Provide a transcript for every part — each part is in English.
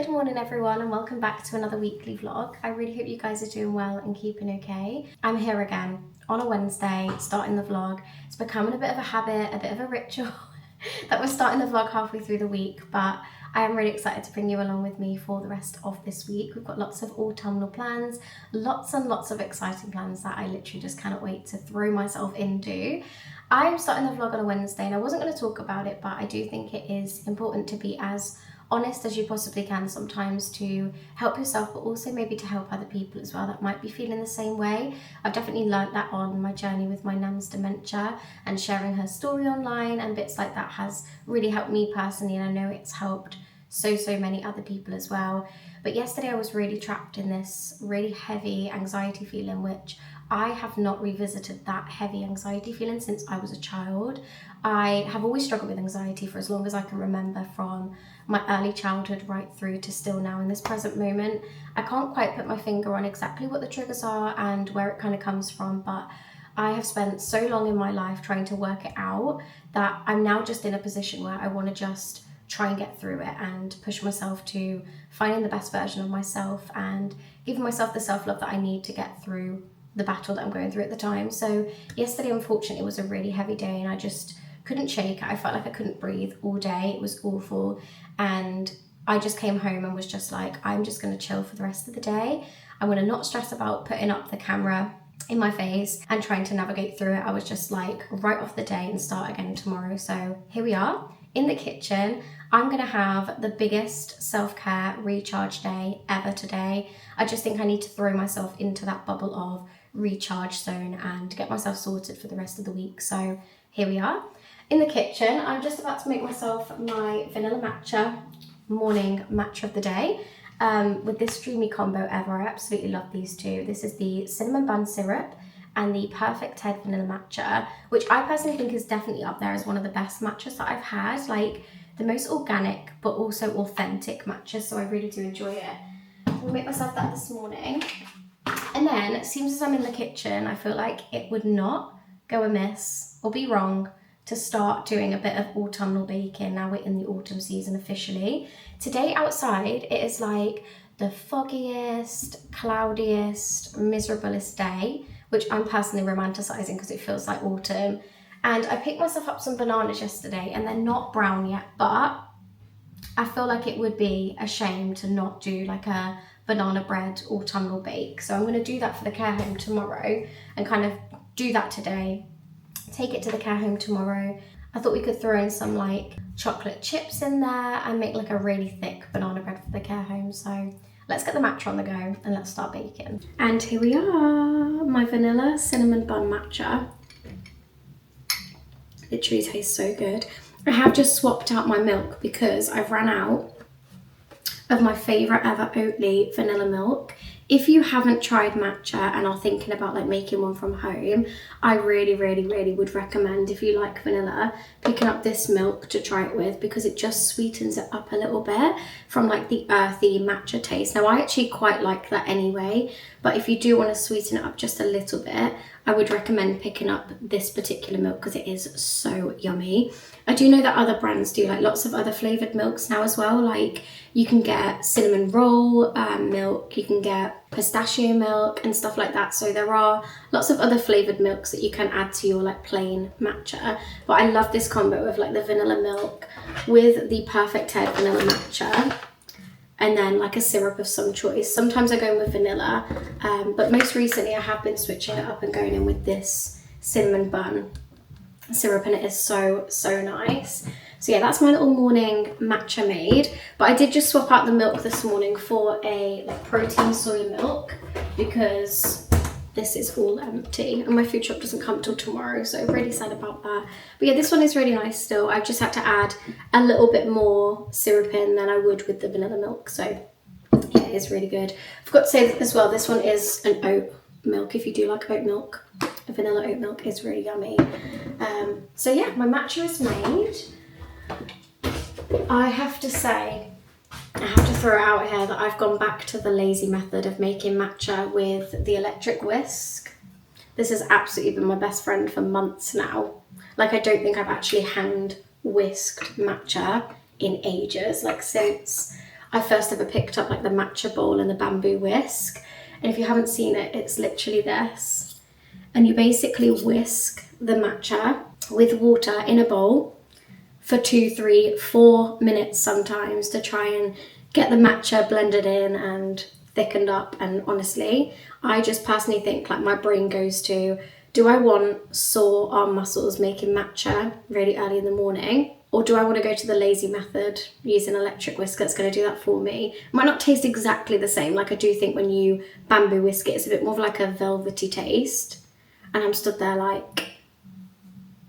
Good morning everyone and welcome back to another weekly vlog. I really hope you guys are doing well and keeping okay. I'm here again on a Wednesday starting the vlog. It's becoming a bit of a habit, a bit of a ritual that we're starting the vlog halfway through the week, but I am really excited to bring you along with me for the rest of this week. We've got lots of autumnal plans, lots and lots of exciting plans that I literally just cannot wait to throw myself into. I'm starting the vlog on a Wednesday and I wasn't going to talk about it, but I do think it is important to be as honest as you possibly can sometimes to help yourself, but also maybe to help other people as well that might be feeling the same way. I've definitely learnt that on my journey with my nan's dementia, and sharing her story online and bits like that has really helped me personally, and I know it's helped so many other people as well. But yesterday I was really trapped in this really heavy anxiety feeling, which I have not revisited that heavy anxiety feeling since I was a child. I have always struggled with anxiety for as long as I can remember, from my early childhood right through to still now in this present moment. I can't quite put my finger on exactly what the triggers are and where it kind of comes from, but I have spent so long in my life trying to work it out that I'm now just in a position where I want to just try and get through it and push myself to finding the best version of myself and giving myself the self-love that I need to get through the battle that I'm going through at the time. So yesterday, unfortunately, was a really heavy day and I just couldn't shake it. I felt like I couldn't breathe all day. It was awful. And I just came home and was just like, I'm just going to chill for the rest of the day. I'm going to not stress about putting up the camera in my face and trying to navigate through it. I was just like, write off the day and start again tomorrow. So here we are in the kitchen. I'm going to have the biggest self-care recharge day ever today. I just think I need to throw myself into that bubble of recharge zone and get myself sorted for the rest of the week. So here we are in the kitchen. I'm just about to make myself my vanilla matcha morning matcha of the day with this dreamy combo ever. I absolutely love these two. This is the cinnamon bun syrup and the Perfect Head vanilla matcha, which I personally think is definitely up there as one of the best matchas that I've had, like the most organic but also authentic matcha, so I really do enjoy it. I'll make myself that this morning. And then, it seems as I'm in the kitchen, I feel like it would not go amiss or be wrong to start doing a bit of autumnal baking. Now we're in the autumn season officially. Today outside, it is like the foggiest, cloudiest, miserablest day, which I'm personally romanticising because it feels like autumn. And I picked myself up some bananas yesterday and they're not brown yet, but I feel like it would be a shame to not do like a banana bread autumnal bake. So I'm going to do that for the care home tomorrow and kind of do that today, take it to the care home tomorrow. I thought we could throw in some like chocolate chips in there and make like a really thick banana bread for the care home. So let's get the matcha on the go and let's start baking. And here we are, my vanilla cinnamon bun matcha. Literally tastes so good. I have just swapped out my milk because I've ran out of my favourite ever Oatly vanilla milk. If you haven't tried matcha and are thinking about like making one from home, I really would recommend, if you like vanilla, picking up this milk to try it with, because it just sweetens it up a little bit from like the earthy matcha taste. Now I actually quite like that anyway, but if you do want to sweeten it up just a little bit, I would recommend picking up this particular milk because it is so yummy. I do know that other brands do like lots of other flavoured milks now as well. Like you can get cinnamon roll milk, you can get pistachio milk and stuff like that. So there are lots of other flavoured milks that you can add to your like plain matcha. But I love this combo of like the vanilla milk with the Perfect Head vanilla matcha, and then like a syrup of some choice. Sometimes I go in with vanilla, but most recently I have been switching it up and going in with this cinnamon bun syrup, and it is so nice. So yeah, that's my little morning matcha made. But I did just swap out the milk this morning for a like protein soy milk because this is all empty and my food shop doesn't come till tomorrow, so I'm really sad about that. But yeah, this one is really nice still. I've just had to add a little bit more syrup in than I would with the vanilla milk, so yeah, it is really good. I forgot to say as well, this one is an oat milk. If you do like oat milk, a vanilla oat milk is really yummy. So yeah, my matcha is made. I have to say, I have to throw it out here that I've gone back to the lazy method of making matcha with the electric whisk. This has absolutely been my best friend for months now. Like I don't think I've actually hand whisked matcha in ages, like since I first ever picked up like the matcha bowl and the bamboo whisk. And if you haven't seen it, it's literally this. And you basically whisk the matcha with water in a bowl for 2, 3, 4 minutes sometimes to try and get the matcha blended in and thickened up. And honestly, I just personally think like my brain goes to, do I want sore arm muscles making matcha really early in the morning? Or do I want to go to the lazy method, use an electric whisk that's going to do that for me? It might not taste exactly the same. Like I do think when you bamboo whisk it, it's a bit more of like a velvety taste. And I'm stood there like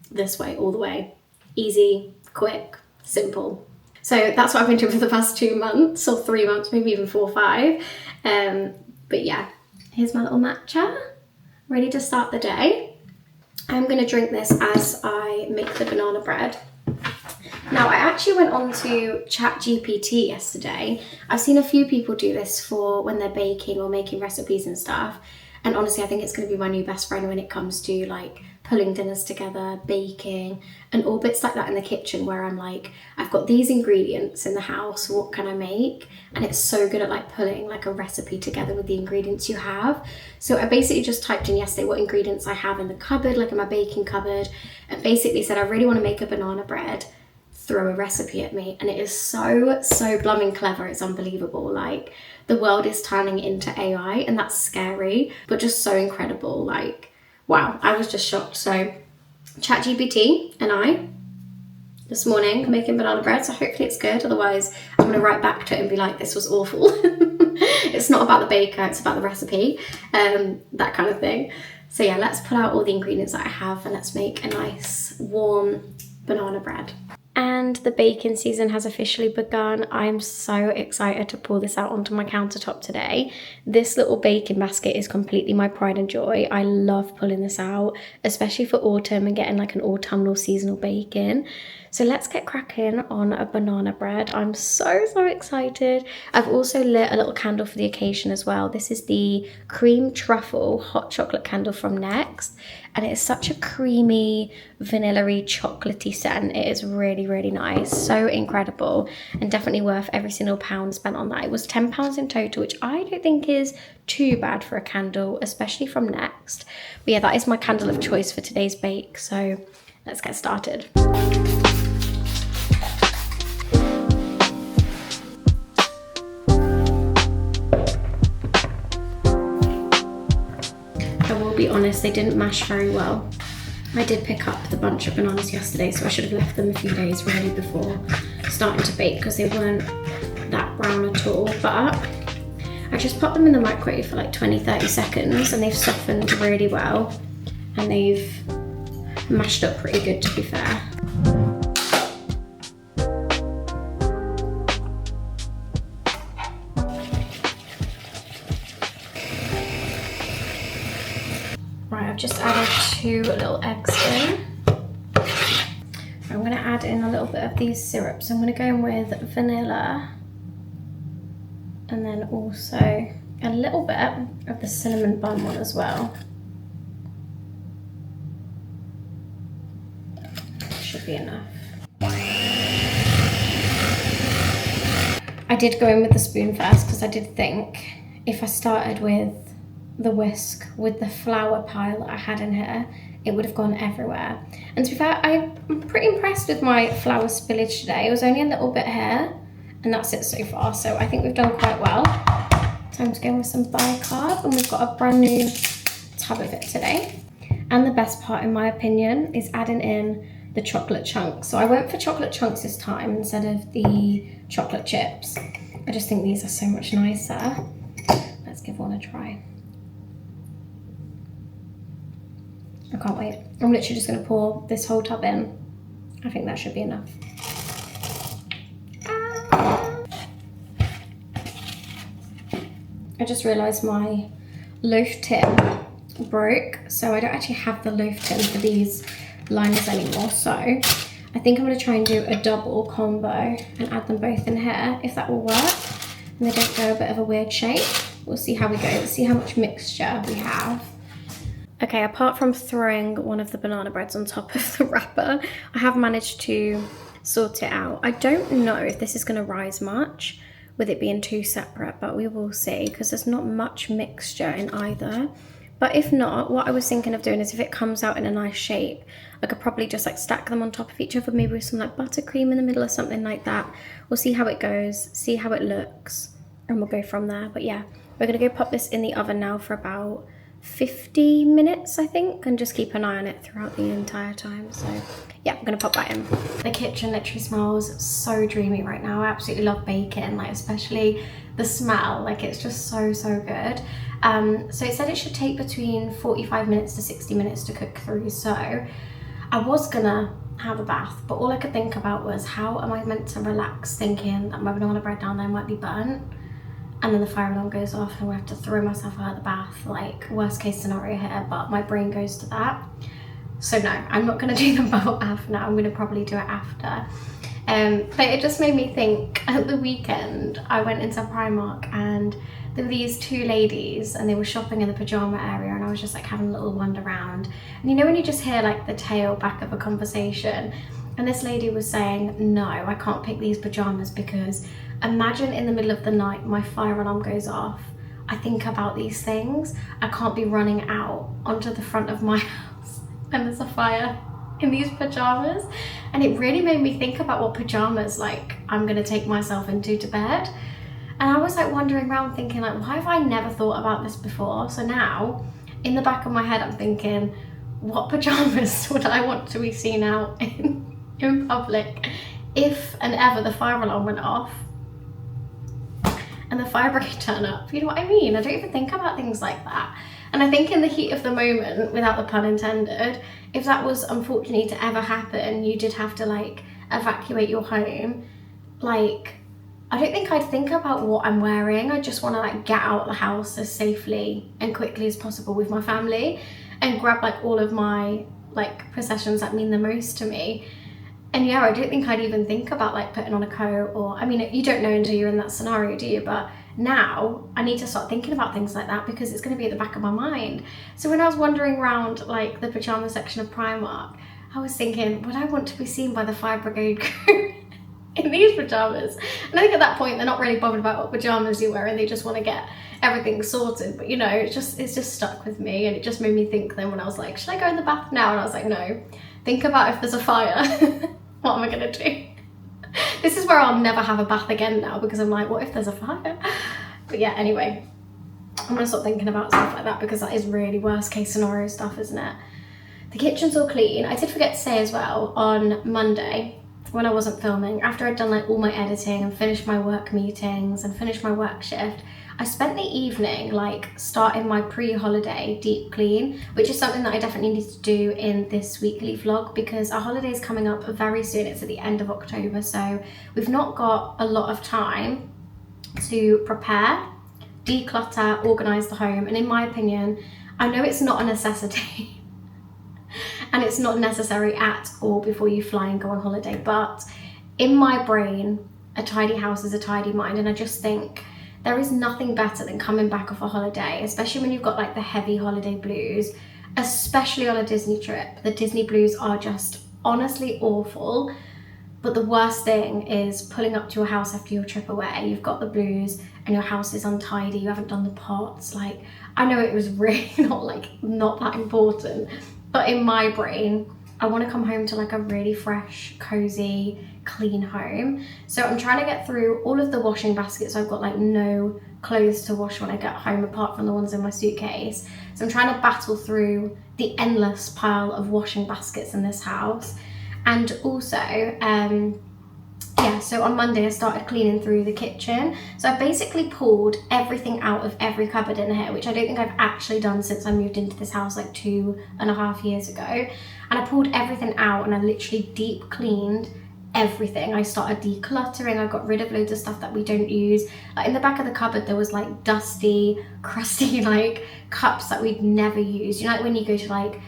this way, all the way. Easy, quick, simple. So that's what I've been doing for the past 2 months or 3 months, maybe even 4 or 5. But yeah, here's my little matcha, ready to start the day. I'm going to drink this as I make the banana bread. Now, I actually went on to ChatGPT yesterday. I've seen a few people do this for when they're baking or making recipes and stuff. And honestly, I think it's going to be my new best friend when it comes to like pulling dinners together, baking, and all bits like that in the kitchen where I'm like, I've got these ingredients in the house, what can I make? And it's so good at like pulling like a recipe together with the ingredients you have. So I basically just typed in yesterday what ingredients I have in the cupboard, like in my baking cupboard, and basically said I really want to make a banana bread. Throw a recipe at me, and it is so blooming clever. It's unbelievable. Like the world is turning into AI, and that's scary but just so incredible. Like wow, I was just shocked. So ChatGPT and I this morning making banana bread, so hopefully it's good. Otherwise I'm gonna write back to it and be like, this was awful. It's not about the baker, it's about the recipe, that kind of thing. So yeah, let's pull out all the ingredients that I have and let's make a nice warm banana bread. And the baking season has officially begun. I'm so excited to pull this out onto my countertop today. This little baking basket is completely my pride and joy. I love pulling this out, especially for autumn and getting like an autumnal seasonal bake-in. So let's get cracking on a banana bread. I'm so excited. I've also lit a little candle for the occasion as well. This is the cream truffle hot chocolate candle from Next. And it is such a creamy, vanilla-y, chocolatey scent. It is really nice. So incredible. And definitely worth every single pound spent on that. It was £10 in total, which I don't think is too bad for a candle, especially from Next. But yeah, that is my candle of choice for today's bake. So let's get started. Be honest, they didn't mash very well. I did pick up the bunch of bananas yesterday, so I should have left them a few days really before starting to bake because they weren't that brown at all. But I just popped them in the microwave for like 20-30 seconds and they've softened really well and they've mashed up pretty good, to be fair. I've just added 2 little eggs in. I'm going to add in a little bit of these syrups. I'm going to go in with vanilla and then also a little bit of the cinnamon bun one as well. Should be enough. I did go in with the spoon first because I did think if I started with the whisk with the flour pile that I had in here, it would have gone everywhere. And to be fair, I'm pretty impressed with my flour spillage today. It was only a little bit here and that's it so far, so I think we've done quite well. Time to go in with some bicarb, and we've got a brand new tub of it today. And the best part, in my opinion, is adding in the chocolate chunks. So I went for chocolate chunks this time instead of the chocolate chips. I just think these are so much nicer. Let's give one a try. I can't wait. I'm literally just going to pour this whole tub in. I think that should be enough. I just realised my loaf tin broke, so I don't actually have the loaf tin for these liners anymore. So I think I'm going to try and do a double combo and add them both in here, if that will work. And they don't go a bit of a weird shape. We'll see how we go. Let's see how much mixture we have. Okay, apart from throwing one of the banana breads on top of the wrapper, I have managed to sort it out. I don't know if this is going to rise much, with it being two separate, but we will see because there's not much mixture in either. But if not, what I was thinking of doing is if it comes out in a nice shape, I could probably just like stack them on top of each other, maybe with some like buttercream in the middle or something like that. We'll see how it goes, see how it looks, and we'll go from there. But yeah, we're gonna go pop this in the oven now for about 50 minutes, I think, and just keep an eye on it throughout the entire time. So yeah, I'm gonna pop that in. The kitchen literally smells so dreamy right now. I absolutely love baking, like especially the smell, like it's just so good. So it said it should take between 45 minutes to 60 minutes to cook through. So I was gonna have a bath, but all I could think about was how am I meant to relax thinking that my banana bread down there might be burnt, and then the fire alarm goes off and I have to throw myself out of the bath, like worst case scenario here, but my brain goes to that. So no, I'm not gonna do the bath now, I'm gonna probably do it after. But it just made me think, at the weekend I went into Primark and there were these two ladies and they were shopping in the pyjama area, and I was just like having a little wander around, and you know when you just hear like the tail back of a conversation, and this lady was saying, no, I can't pick these pyjamas because imagine in the middle of the night my fire alarm goes off. I think about these things. I can't be running out onto the front of my house and there's a fire in these pajamas. And it really made me think about what pajamas like I'm gonna take myself into to bed. And I was like wandering around thinking like, why have I never thought about this before? So now in the back of my head I'm thinking, what pajamas would I want to be seen out in public if and ever the fire alarm went off and the fire brigade turn up? You know what I mean? I don't even think about things like that. And I think in the heat of the moment, without the pun intended, if that was unfortunately to ever happen, you did have to like evacuate your home, like I don't think I'd think about what I'm wearing. I just want to like get out of the house as safely and quickly as possible with my family and grab like all of my like possessions that mean the most to me. And yeah, I don't think I'd even think about like putting on a coat, or I mean, you don't know until you're in that scenario, do you? But now I need to start thinking about things like that because it's going to be at the back of my mind. So when I was wandering around like the pyjama section of Primark, I was thinking, would I want to be seen by the fire brigade crew in these pajamas? And I think at that point they're not really bothered about what pajamas you're wearing, they just want to get everything sorted. But you know, it's just stuck with me, and it just made me think then when I was like, should I go in the bath now? And I was like, no, think about if there's a fire. What am I gonna do? This is where I'll never have a bath again now, because I'm like, what if there's a fire? But yeah, anyway, I'm gonna stop thinking about stuff like that because that is really worst case scenario stuff, isn't it? The kitchen's all clean. I did forget to say as well, on Monday, when I wasn't filming, after I'd done like all my editing and finished my work meetings and finished my work shift, I spent the evening like starting my pre-holiday deep clean, which is something that I definitely need to do in this weekly vlog because our holiday is coming up very soon. It's at the end of October, so we've not got a lot of time to prepare, declutter, organize the home. And in my opinion, I know it's not a necessity and it's not necessary at all before you fly and go on holiday, but in my brain, a tidy house is a tidy mind. And I just think there is nothing better than coming back off a holiday, especially when you've got like the heavy holiday blues, especially on a Disney trip. The Disney blues are just honestly awful. But the worst thing is pulling up to your house after your trip away. You've got the blues and your house is untidy. You haven't done the pots. Like, I know it was really not that important, but in my brain, I want to come home to like a really fresh, cozy, clean home. So I'm trying to get through all of the washing baskets. I've got like no clothes to wash when I get home apart from the ones in my suitcase. So I'm trying to battle through the endless pile of washing baskets in this house. And also, yeah, so on Monday I started cleaning through the kitchen. So I basically pulled everything out of every cupboard in here, which I don't think I've actually done since I moved into this house like 2.5 years ago. And I pulled everything out and I literally deep cleaned everything. I started decluttering. I got rid of loads of stuff that we don't use. Like in the back of the cupboard there was like dusty, crusty like cups that we'd never use. You know, like when you go to like,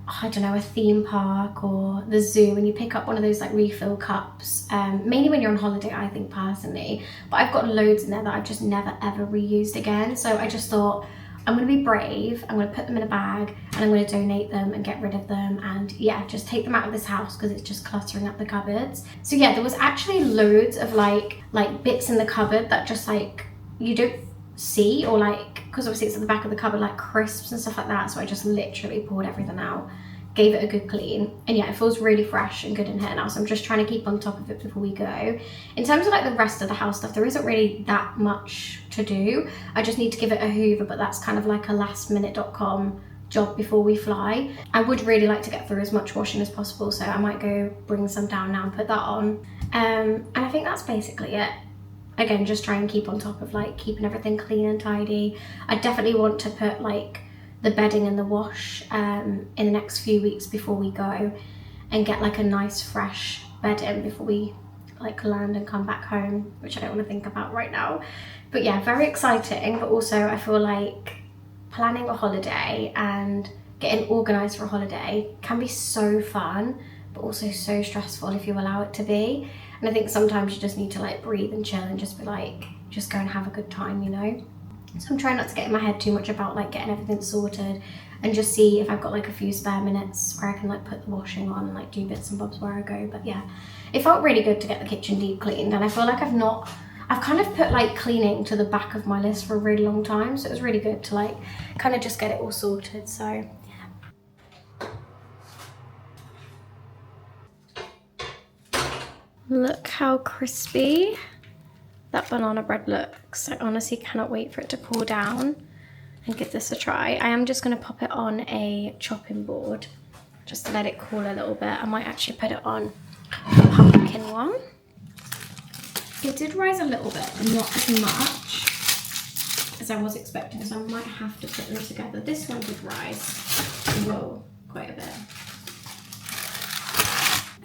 I don't know, a theme park or the zoo and you pick up one of those like refill cups, mainly when you're on holiday, I think personally, but I've got loads in there that I've just never ever reused again. So I just thought I'm going to be brave. I'm going to put them in a bag and I'm going to donate them and get rid of them, and yeah, just take them out of this house because it's just cluttering up the cupboards. So yeah, there was actually loads of like bits in the cupboard that just like you don't see, or like, because obviously it's at the back of the cupboard, like crisps and stuff like that. So I just literally poured everything out, gave it a good clean, and yeah, it feels really fresh and good in here now. So I'm just trying to keep on top of it before we go. In terms of like the rest of the house stuff, there isn't really that much to do. I just need to give it a hoover, but that's kind of like a lastminute.com job before we fly. I would really like to get through as much washing as possible, so I might go bring some down now and put that on. And I think that's basically it. Again, just try and keep on top of like keeping everything clean and tidy. I definitely want to put like the bedding in the wash in the next few weeks before we go, and get like a nice fresh bed in before we like land and come back home, which I don't want to think about right now. But yeah, very exciting, but also I feel like planning a holiday and getting organized for a holiday can be so fun, but also so stressful if you allow it to be. And I think sometimes you just need to like breathe and chill and just be like, just go and have a good time, you know? So I'm trying not to get in my head too much about like getting everything sorted, and just see if I've got like a few spare minutes where I can like put the washing on and like do bits and bobs where I go. But yeah, it felt really good to get the kitchen deep cleaned, and I feel like I've kind of put like cleaning to the back of my list for a really long time, so it was really good to like kind of just get it all sorted. So look how crispy that banana bread looks. I honestly cannot wait for it to cool down and give this a try. I am just going to pop it on a chopping board just to let it cool a little bit. I might actually put it on the pumpkin one. It did rise a little bit, but not as much as I was expecting, so I might have to put them together. This one did rise, whoa, quite a bit.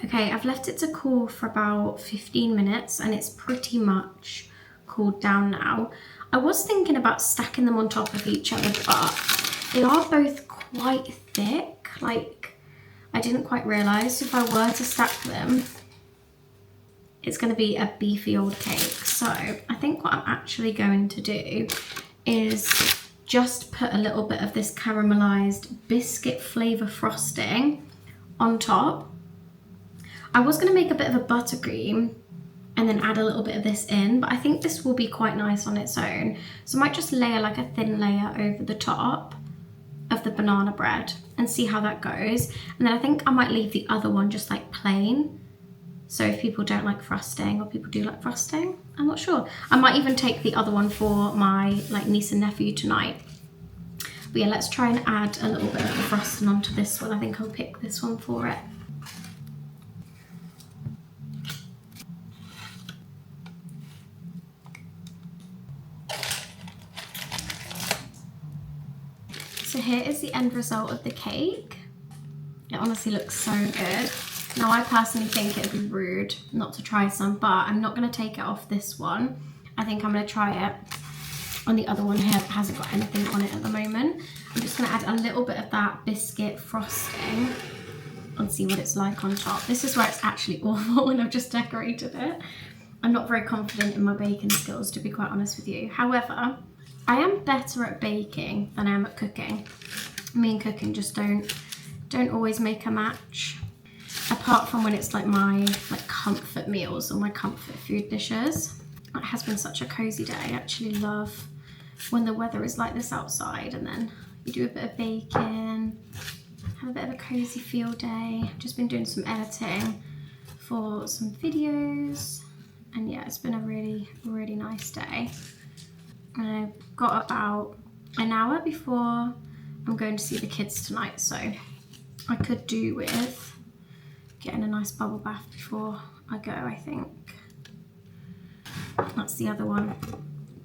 Okay, I've left it to cool for about 15 minutes and it's pretty much cooled down now. I was thinking about stacking them on top of each other, but they are both quite thick. Like, I didn't quite realise if I were to stack them, it's going to be a beefy old cake. So I think what I'm actually going to do is just put a little bit of this caramelised biscuit flavour frosting on top. I was going to make a bit of a buttercream and then add a little bit of this in, but I think this will be quite nice on its own. So I might just layer like a thin layer over the top of the banana bread and see how that goes. And then I think I might leave the other one just like plain. So if people don't like frosting, or people do like frosting, I'm not sure. I might even take the other one for my like niece and nephew tonight. But yeah, let's try and add a little bit of the frosting onto this one. I think I'll pick this one for it. So here is the end result of the cake. It honestly looks so good. Now I personally think it would be rude not to try some, but I'm not going to take it off this one. I think I'm going to try it on the other one here that hasn't got anything on it at the moment. I'm just going to add a little bit of that biscuit frosting and see what it's like on top. This is where it's actually awful when I've just decorated it. I'm not very confident in my baking skills, to be quite honest with you. However, I am better at baking than I am at cooking. Me and cooking just don't always make a match. Apart from when it's like my comfort meals or my comfort food dishes. It has been such a cozy day. I actually love when the weather is like this outside, and then you do a bit of baking, have a bit of a cozy field day. Just been doing some editing for some videos, and yeah, it's been a really, really nice day. And I've got about an hour before I'm going to see the kids tonight, so I could do with getting a nice bubble bath before I go, I think. That's the other one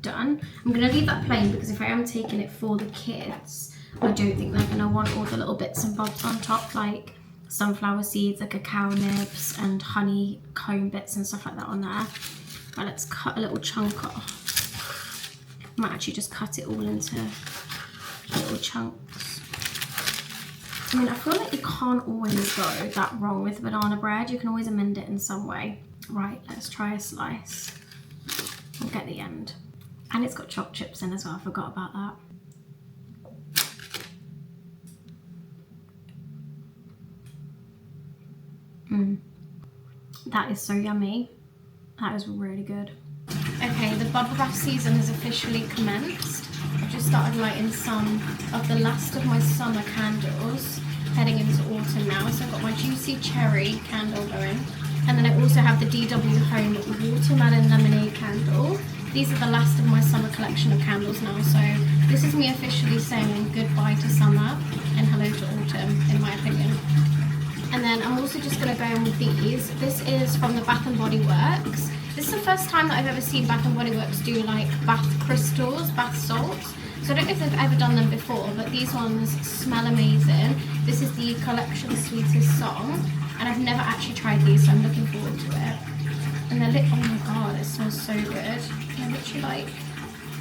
done. I'm going to leave that plain because if I am taking it for the kids, I don't think they're going to want all the little bits and bobs on top, like sunflower seeds, the cacao nibs and honeycomb bits and stuff like that on there. But let's cut a little chunk off. I might actually just cut it all into little chunks. I mean, I feel like you can't always go that wrong with banana bread. You can always amend it in some way. Right, let's try a slice. We'll get the end. And it's got chopped chips in as well, I forgot about that. That is so yummy. That is really good. Okay, the bubble bath season has officially commenced. I've just started lighting some of the last of my summer candles, heading into autumn now. So I've got my juicy cherry candle going. And then I also have the DW Home watermelon lemonade candle. These are the last of my summer collection of candles now. So this is me officially saying goodbye to summer and hello to autumn, in my opinion. And then I'm also just going to go in with these. This is from the Bath & Body Works. This is the first time that I've ever seen Bath & Body Works do like bath crystals, bath salts. So I don't know if they've ever done them before, but these ones smell amazing. This is the collection Sweetest Song, and I've never actually tried these, so I'm looking forward to it. And they're oh my god, it smells so good. They're literally like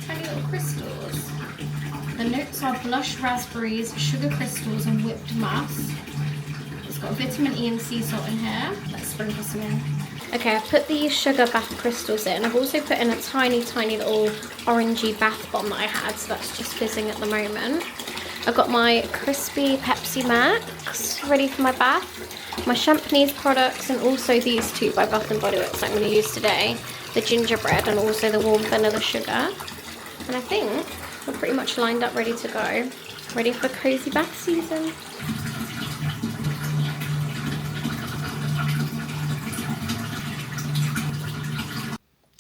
tiny little crystals. The notes are blush raspberries, sugar crystals, and whipped musk. It's got vitamin E and sea salt in here. Let's sprinkle some in. Okay, I've put the sugar bath crystals in. I've also put in a tiny little orangey bath bomb that I had, so that's just fizzing at the moment. I've got my crispy Pepsi Max ready for my bath, my Champagnes products, and also these two by Bath & Body Works I'm going to use today, the gingerbread and also the warm vanilla sugar. And I think we're pretty much lined up, ready to go, ready for cozy bath season.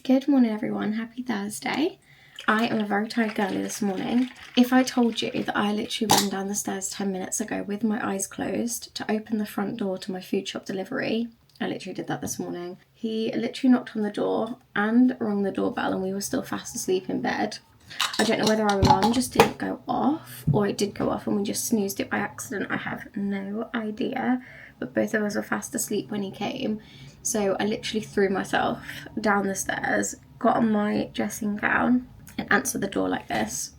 Good morning everyone, happy Thursday. I am a very tired girly this morning. If I told you that I literally ran down the stairs 10 minutes ago with my eyes closed to open the front door to my food shop delivery, I literally did that this morning. He literally knocked on the door and rang the doorbell and we were still fast asleep in bed. I don't know whether our alarm just didn't go off or it did go off and we just snoozed it by accident. I have no idea, but both of us were fast asleep when he came. So I literally threw myself down the stairs, got on my dressing gown and answered the door like this.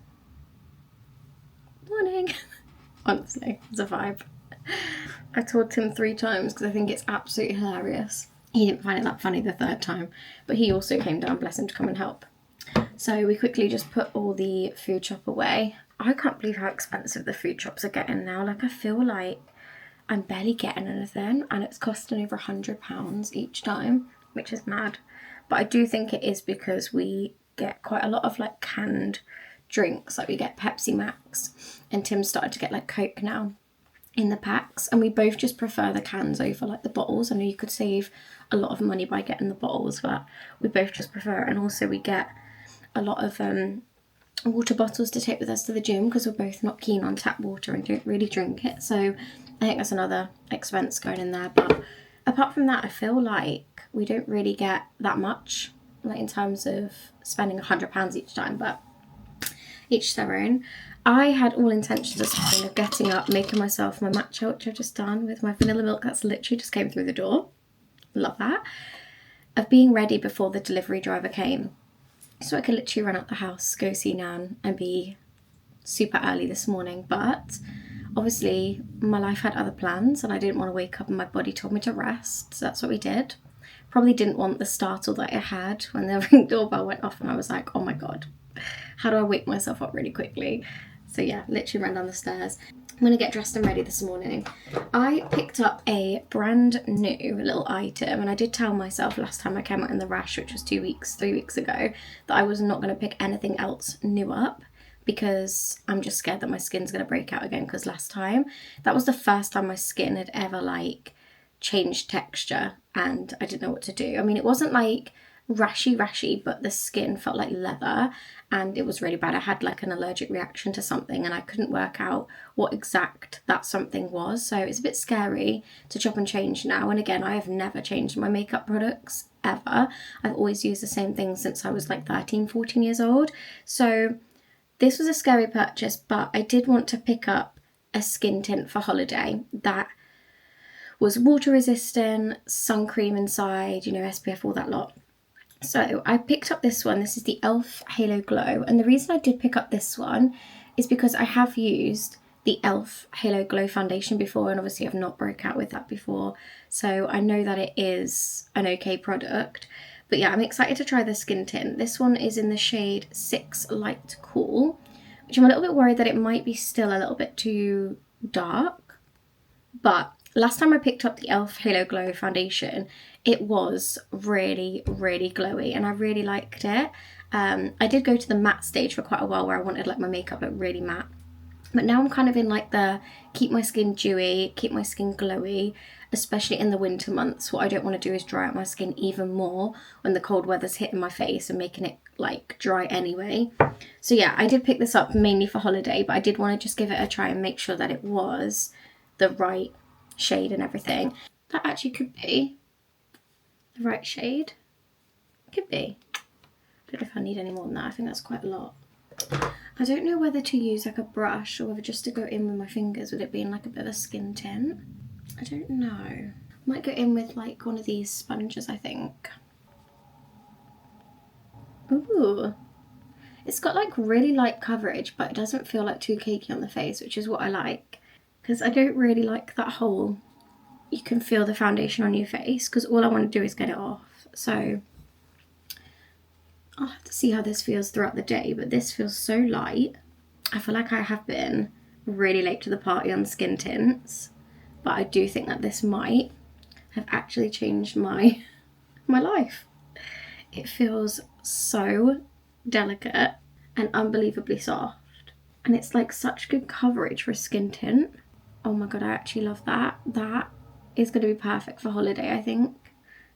Morning. Honestly, it's a vibe. I told him 3 times because I think it's absolutely hilarious. He didn't find it that funny the 3rd time, but he also came down, bless him, to come and help. So we quickly just put all the food shop away. I can't believe how expensive the food shops are getting now. Like, I feel like I'm barely getting anything and it's costing over £100 each time, which is mad. But I do think it is because we get quite a lot of like canned drinks, like we get Pepsi Max and Tim's started to get like Coke now in the packs, and we both just prefer the cans over like the bottles. I know you could save a lot of money by getting the bottles, but we both just prefer it. And also we get a lot of water bottles to take with us to the gym because we're both not keen on tap water and don't really drink it, so I think that's another expense going in there. But apart from that, I feel like we don't really get that much, like in terms of spending £100 each time, but each their own. I had all intentions this morning of getting up, making myself my matcha, which I've just done with my vanilla milk. That's literally just came through the door. Love that. Of being ready before the delivery driver came, so I could literally run out the house, go see Nan and be super early this morning. But obviously my life had other plans and I didn't want to wake up and my body told me to rest, so that's what we did. Probably didn't want the startle that I had when the ring doorbell went off and I was like, oh my god, how do I wake myself up really quickly? So yeah, literally ran down the stairs. I'm going to get dressed and ready this morning. I picked up a brand new little item, and I did tell myself last time I came out in the rash, which was 3 weeks ago, that I was not going to pick anything else new up because I'm just scared that my skin's going to break out again, because last time, that was the first time my skin had ever like changed texture and I didn't know what to do. I mean, it wasn't like rashy, but the skin felt like leather and it was really bad. I had like an allergic reaction to something and I couldn't work out what exact that something was. So it's a bit scary to chop and change now. And again, I have never changed my makeup products ever. I've always used the same thing since I was like 13, 14 years old. So this was a scary purchase, but I did want to pick up a skin tint for holiday that was water resistant, sun cream inside, you know, SPF, all that lot. So I picked up this one. This is the e.l.f. Halo Glow. And the reason I did pick up this one is because I have used the e.l.f. Halo Glow foundation before, and obviously I've not broke out with that before. So I know that it is an okay product. But yeah, I'm excited to try the skin tint. This one is in the shade 6 Light Cool, which I'm a little bit worried that it might be still a little bit too dark. But Last time I picked up the e.l.f. Halo Glow foundation, it was really, really glowy and I really liked it. I did go to the matte stage for quite a while where I wanted like my makeup look really matte. But now I'm kind of in like the keep my skin dewy, keep my skin glowy, especially in the winter months. What I don't want to do is dry out my skin even more when the cold weather's hitting my face and making it like dry anyway. So yeah, I did pick this up mainly for holiday, but I did want to just give it a try and make sure that it was the right shade and everything. That actually could be the right shade. Could be. I don't know if I need any more than that. I think that's quite a lot. I don't know whether to use like a brush or whether just to go in with my fingers with it being like a bit of a skin tint. I don't know. Might go in with like one of these sponges, I think. Ooh. It's got like really light coverage, but it doesn't feel like too cakey on the face, which is what I like. Because I don't really like that whole, you can feel the foundation on your face, because all I want to do is get it off. So I'll have to see how this feels throughout the day, but this feels so light. I feel like I have been really late to the party on skin tints, but I do think that this might have actually changed my life. It feels so delicate and unbelievably soft, and it's like such good coverage for a skin tint. Oh my god, I actually love that. That is going to be perfect for holiday, I think.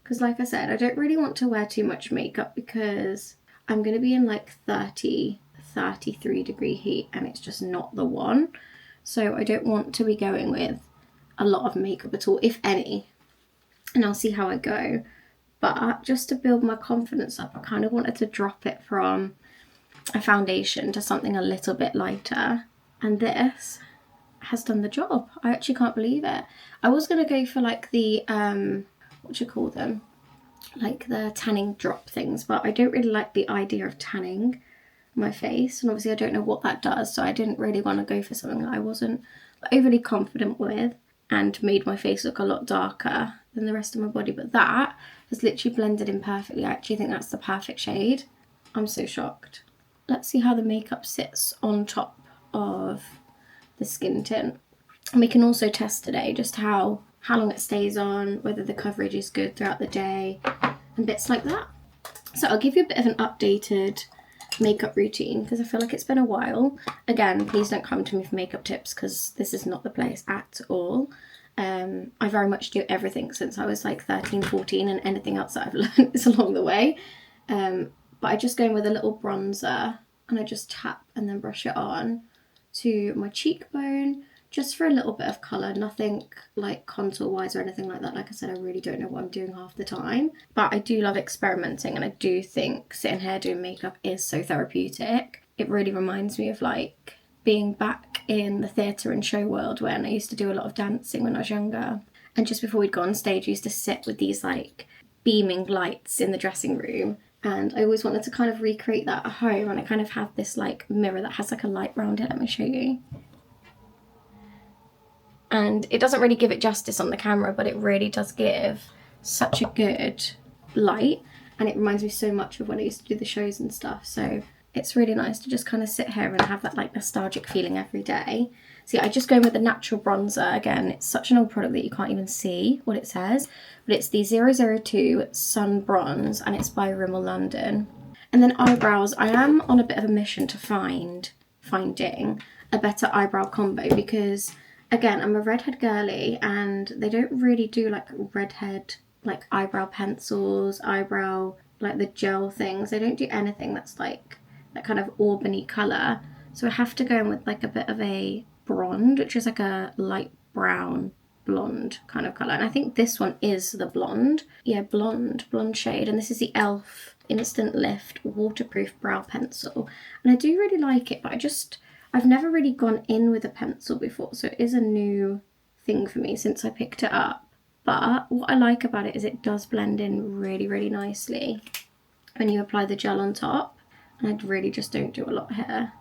Because like I said, I don't really want to wear too much makeup because I'm going to be in like 30, 33 degree heat and it's just not the one. So I don't want to be going with a lot of makeup at all, if any. And I'll see how I go. But just to build my confidence up, I kind of wanted to drop it from a foundation to something a little bit lighter. And this has done the job. I actually can't believe it. I was going to go for like the what do you call them, like the tanning drop things, but I don't really like the idea of tanning my face, and obviously I don't know what that does, so I didn't really want to go for something that I wasn't overly confident with and made my face look a lot darker than the rest of my body. But that has literally blended in perfectly. I actually think that's the perfect shade. I'm so shocked. Let's see how the makeup sits on top of the skin tint, and we can also test today just how long it stays on, whether the coverage is good throughout the day, and bits like that. So I'll give you a bit of an updated makeup routine because I feel like it's been a while. Again, please don't come to me for makeup tips because this is not the place at all. I very much do everything since I was like 13, 14, and anything else that I've learned is along the way. But I just go in with a little bronzer and I just tap and then brush it on to my cheekbone, just for a little bit of colour, nothing like contour wise or anything like that. Like I said, I really don't know what I'm doing half the time, but I do love experimenting, and I do think sitting here doing makeup is so therapeutic. It really reminds me of like being back in the theatre and show world when I used to do a lot of dancing when I was younger. And just before we'd go on stage, I used to sit with these like beaming lights in the dressing room, and I always wanted to kind of recreate that at home. And I kind of have this like mirror that has like a light around it. Let me show you. And it doesn't really give it justice on the camera, but it really does give such a good light, and it reminds me so much of when I used to do the shows and stuff. So it's really nice to just kind of sit here and have that like nostalgic feeling every day. See, I just go in with the natural bronzer. Again, it's such an old product that you can't even see what it says, but it's the 002 Sun Bronze, and it's by Rimmel London. And then eyebrows, I am on a bit of a mission to finding a better eyebrow combo because, again, I'm a redhead girly and they don't really do like redhead, like eyebrow pencils, eyebrow, like the gel things. They don't do anything that's like that kind of auburny colour. So I have to go in with like a bit of a blonde, which is like a light brown blonde kind of colour. And I think this one is the blonde. Yeah, blonde shade. And this is the e.l.f. Instant Lift Waterproof Brow Pencil. And I do really like it, but I've never really gone in with a pencil before, so it is a new thing for me since I picked it up. But what I like about it is it does blend in really, really nicely when you apply the gel on top, and I really just don't do a lot here.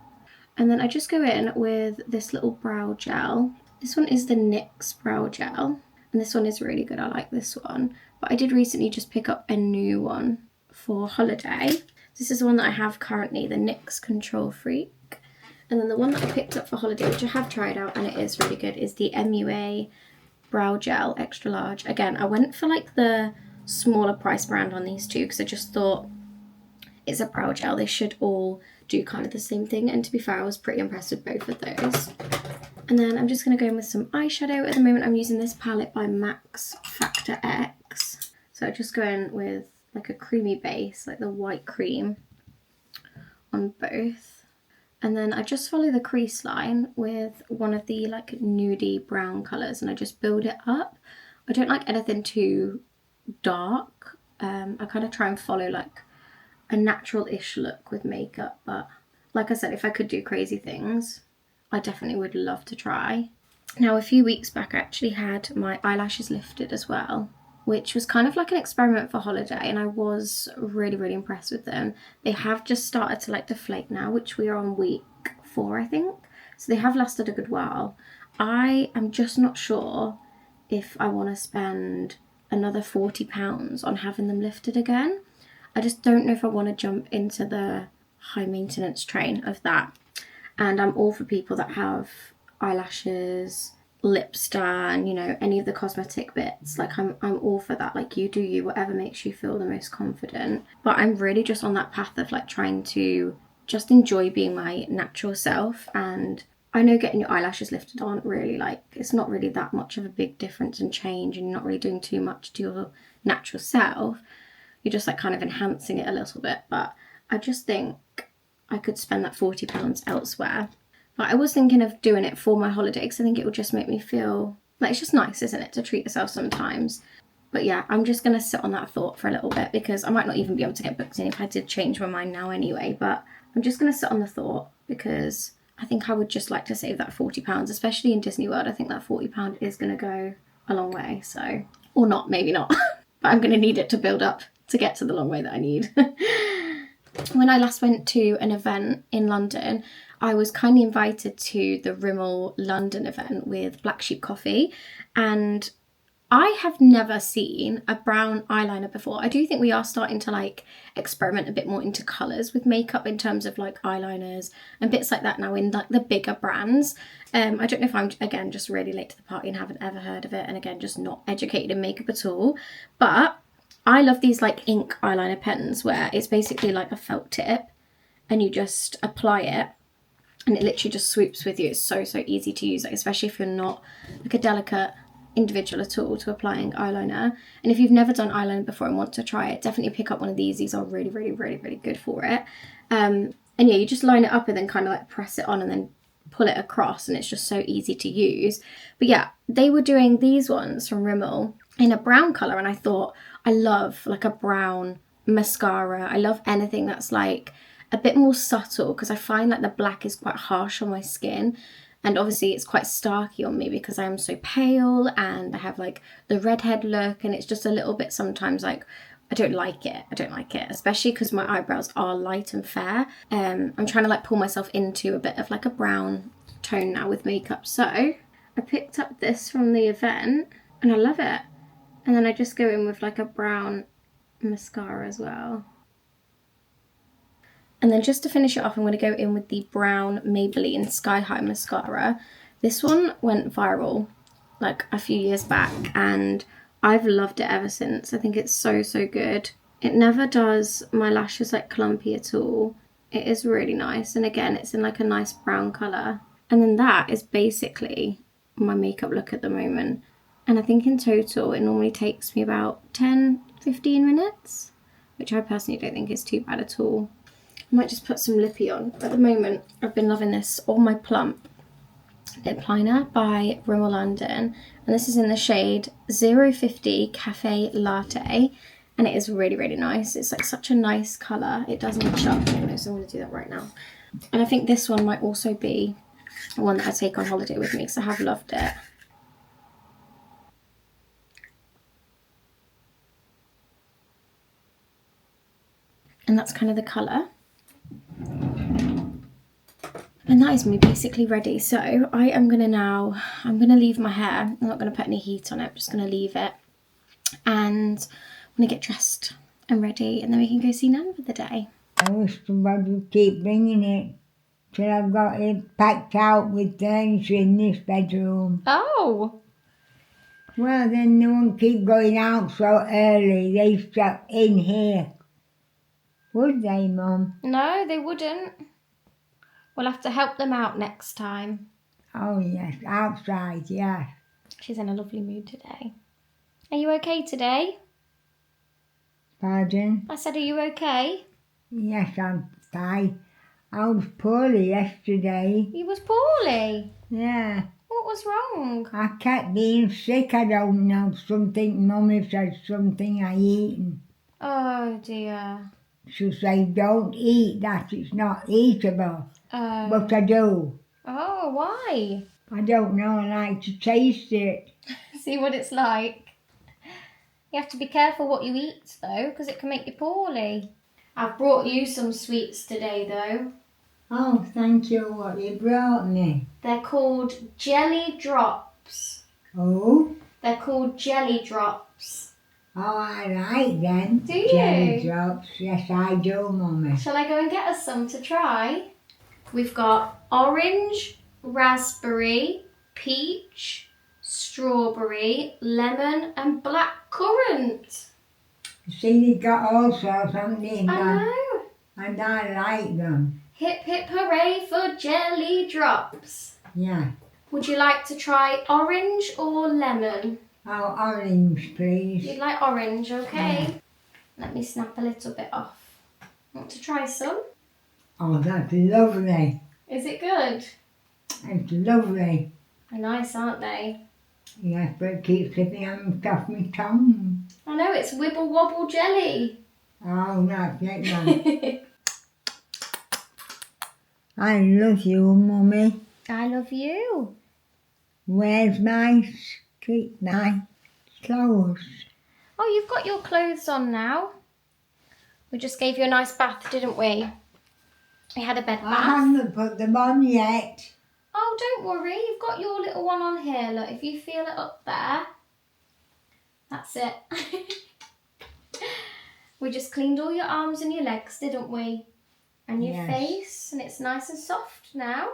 And then I just go in with this little brow gel. This one is the NYX brow gel, and this one is really good. I like this one. But I did recently just pick up a new one for holiday. This is the one that I have currently, the NYX Control Freak. And then the one that I picked up for holiday, which I have tried out and it is really good, is the MUA brow gel, extra large. Again, I went for like the smaller price brand on these two because I just thought it's a brow gel. They should all do kind of the same thing. And to be fair, I was pretty impressed with both of those. And then I'm just going to go in with some eyeshadow. At the moment, I'm using this palette by MAC Factor X. So I just go in with like a creamy base, like the white cream on both. And then I just follow the crease line with one of the like nudie brown colours and I just build it up. I don't like anything too dark. I kind of try and follow like a natural-ish look with makeup, but like I said, if I could do crazy things, I definitely would love to try. Now, a few weeks back, I actually had my eyelashes lifted as well, which was kind of like an experiment for holiday, and I was really, really impressed with them. They have just started to like deflate now, which we are on week 4, I think. So they have lasted a good while. I am just not sure if I want to spend another £40 on having them lifted again. I just don't know if I want to jump into the high maintenance train of that. And I'm all for people that have eyelashes, lip stain, you know, any of the cosmetic bits. Like I'm all for that. Like you do you, whatever makes you feel the most confident. But I'm really just on that path of like trying to just enjoy being my natural self. And I know getting your eyelashes lifted aren't really like, it's not really that much of a big difference and change, and you're not really doing too much to your natural self. You're just like kind of enhancing it a little bit. But I just think I could spend that £40 elsewhere. But I was thinking of doing it for my holiday because I think it would just make me feel like it's just nice, isn't it, to treat yourself sometimes. But yeah, I'm just going to sit on that thought for a little bit because I might not even be able to get booked in if I did change my mind now anyway. But I'm just going to sit on the thought because I think I would just like to save that £40, especially in Disney World. I think that £40 is going to go a long way. So, or not, maybe not. But I'm going to need it to build up to get to the long way that I need. When I last went to an event in London, I was kindly invited to the Rimmel London event with Black Sheep Coffee, and I have never seen a brown eyeliner before. I do think we are starting to like experiment a bit more into colours with makeup in terms of like eyeliners and bits like that now in like the bigger brands. I don't know if I'm, again, just really late to the party and haven't ever heard of it, and again, just not educated in makeup at all. But I love these like ink eyeliner pens where it's basically like a felt tip and you just apply it and it literally just swoops with you. It's so easy to use, like, especially if you're not like a delicate individual at all to applying eyeliner. And if you've never done eyeliner before and want to try it, definitely pick up one of these. These are really good for it. And yeah, you just line it up and then kind of like press it on and then pull it across, and it's just so easy to use. But yeah, they were doing these ones from Rimmel in a brown colour, and I thought, I love like a brown mascara. I love anything that's like a bit more subtle because I find like the black is quite harsh on my skin, and obviously it's quite starky on me because I am so pale and I have like the redhead look, and it's just a little bit sometimes like I don't like it, especially because my eyebrows are light and fair. I'm trying to like pull myself into a bit of like a brown tone now with makeup. So I picked up this from the event and I love it. And then I just go in with like a brown mascara as well. And then just to finish it off, I'm going to go in with the brown Maybelline Sky High mascara. This one went viral like a few years back and I've loved it ever since. I think it's so good. It never does my lashes like clumpy at all. It is really nice. And again, it's in like a nice brown colour. And then that is basically my makeup look at the moment. And I think in total, it normally takes me about 10-15 minutes, which I personally don't think is too bad at all. I might just put some lippy on. At the moment, I've been loving this All My Plump lip liner by Rimmel London. And this is in the shade 050 Cafe Latte. And it is really nice. It's like such a nice colour. It does match up, so I'm going to do that right now. And I think this one might also be one that I take on holiday with me because I have loved it. And that's kind of the colour. And that is me basically ready. So I am going to I'm going to leave my hair. I'm not going to put any heat on it. I'm just going to leave it. And I'm going to get dressed and ready. And then we can go see Nan for the day. I wish somebody would keep bringing it till I've got it packed out with things in this bedroom. Oh. Well, then they won't keep going out so early. They stuck in here. Would they, Mum? No, they wouldn't. We'll have to help them out next time. Oh, yes, outside, yes. She's in a lovely mood today. Are you okay today? Pardon? I said, are you okay? Yes, I'm fine. I was poorly yesterday. You was poorly. Yeah. What was wrong? I kept being sick. I don't know. Something, Mummy said something I eaten. Oh dear. She said, don't eat that. It's not eatable. But I do. Oh, why? I don't know. I like to taste it. See what it's like. You have to be careful what you eat though, because it can make you poorly. I've brought you some sweets today though. Oh, thank you. What you brought me. They're called jelly drops. Oh? They're called jelly drops. Oh, I like them. Do you? Jelly drops. Yes, I do, Mummy. Shall I go and get us some to try? We've got orange, raspberry, peach, strawberry, lemon and black currant. You see, they got all sorts, haven't they? I know. And I like them. Hip hip hooray for jelly drops. Yeah. Would you like to try orange or lemon? Oh, orange, please. You'd like orange, okay? Let me snap a little bit off. Want to try some? Oh, that's lovely. Is it good? It's lovely. They're nice, aren't they? Yes, but it keeps slipping on off my tongue. I know, it's wibble wobble jelly. Oh, that's it then. I love you, Mummy. I love you. Where's my clothes? Oh, you've got your clothes on now. We just gave you a nice bath, didn't we? We had a bed I bath. haven't put them on yet. Oh, don't worry. You've got your little one on here. Look, if you feel it up there. That's it. We just cleaned all your arms and your legs, didn't we? And your face. And it's nice and soft now.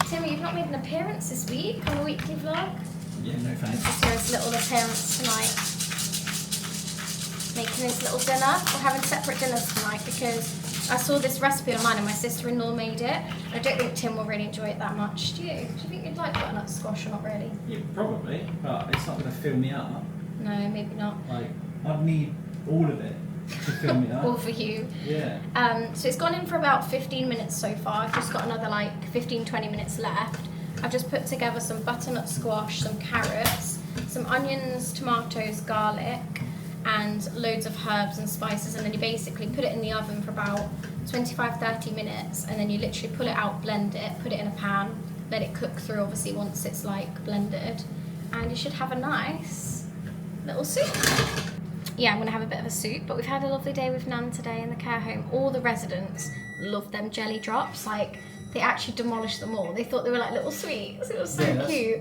Timmy, you've not made an appearance this week on the weekly vlog. Yeah, no thanks. Just here his little appearance tonight. Making his little dinner. We're having separate dinners tonight because I saw this recipe online and my sister-in-law made it. I don't think Tim will really enjoy it that much, do you? Do you think you'd like butternut squash or not really? Yeah, probably, but it's not going to fill me up. No, maybe not. Like, I'd need all of it to fill me up. All for you. Yeah. So it's gone in for about 15 minutes so far. I've just got another like 15-20 minutes left. I've just put together some butternut squash, some carrots, some onions, tomatoes, garlic, and loads of herbs and spices, and then you basically put it in the oven for about 25-30 minutes, and then you literally pull it out, blend it, put it in a pan, let it cook through obviously once it's like blended, and you should have a nice little soup. Yeah, I'm gonna have a bit of a soup, but we've had a lovely day with Nan today in the care home. All the residents love them jelly drops. Like, they actually demolished them all. They thought they were like little sweets. It was so cute.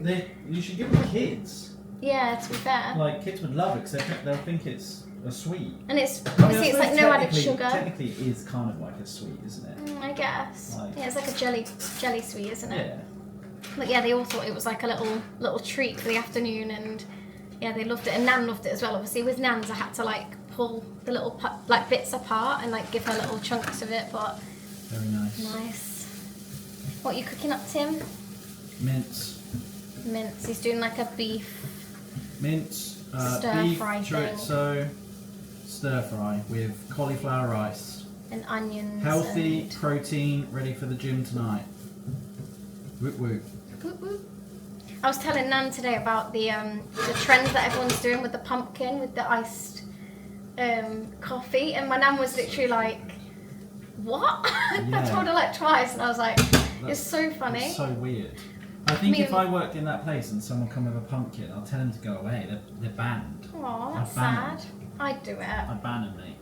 You should give them to kids. Yeah, to be fair. Like, kids would love it because they'll think it's a sweet. And it's I mean, obviously it's like no added sugar. Technically, it is kind of like a sweet, isn't it? I guess. Like- Yeah, it's like a jelly sweet, isn't it? Yeah. But yeah, they all thought it was like a little treat for the afternoon, and yeah, they loved it. And Nan loved it as well. Obviously, with Nan's, I had to like pull the little like bits apart and like give her little chunks of it. But Very nice. nice. What are you cooking up, Tim? Mince. Mince. He's doing like a beef. Mince, Stir beef, fry thing. chorizo, stir fry with cauliflower rice. And onions. Healthy, and... protein, ready for the gym tonight. Whoop whoop. Whoop, whoop. I was telling Nan today about the trends that everyone's doing with the pumpkin, with the iced coffee, and my Nan was literally like, what? I Yeah. told her like twice, and I was like, it's so funny. It's so weird. I think mean- if I worked in that place and someone come with a pumpkin, I'll tell them to go away. They're banned. Aw, that's I'd ban sad. I'd do it. I'd ban them, mate.